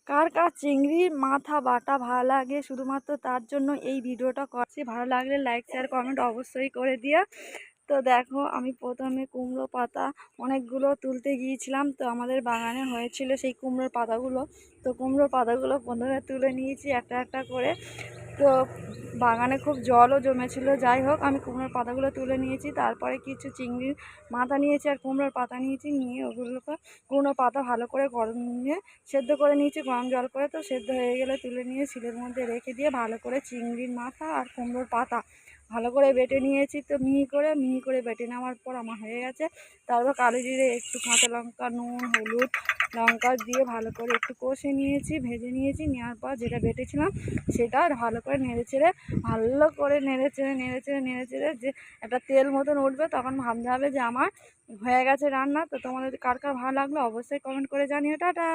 কার কার চিংড়ির মাথা বাটা ভালো লাগে, শুধুমাত্র তার জন্য এই ভিডিওটা করছি। ভালো লাগলে লাইক শেয়ার কমেন্ট অবশ্যই করে দিও। তো দেখো, আমি প্রথমে কুমড়ো পাতা অনেকগুলো তুলতে গিয়েছিলাম। তো আমাদের বাগানে হয়েছিল সেই কুমড়োর পাতাগুলো। তো কুমড়োর পাতাগুলো প্রথমে তুলে নিয়েছি একটা একটা করে। তো বাগানে খুব জলও জমেছিল। যাই হোক, আমি কুমড়োর পাতাগুলো তুলে নিয়েছি। তারপরে কিছু চিংড়ির মাথা নিয়েছি আর কুমড়োর পাতা নিয়েছি। নিয়ে ওগুলোকে কুমড়োর পাতা ভালো করে গরম নিয়ে সেদ্ধ করে নিয়েছি গরম জল করে। তো সেদ্ধ হয়ে গেলে তুলে নিয়ে শিলের মধ্যে রেখে দিয়ে ভালো করে চিংড়ির মাথা আর কুমড়োর পাতা ভালো করে বেটে নিয়েছি। তো মিহি করে বেটে নেওয়ার পর আমার হয়ে গেছে। তারপর কালো জিরে, একটু কাঁচা লঙ্কা, নুন, হলুদ, লঙ্কা দিয়ে ভালো করে একটু কষে নিয়েছি, ভেজে নিয়েছি। নেওয়ার পর যেটা বেটেছিলাম সেটা ভালো করে নেড়ে চেড়ে যে একটা তেল মতন উঠবে, তখন ভাবতে হবে যে আমার হয়ে গেছে রান্না। তো তোমাদের কার কার ভালো লাগলো অবশ্যই কমেন্ট করে জানিও। টাটা।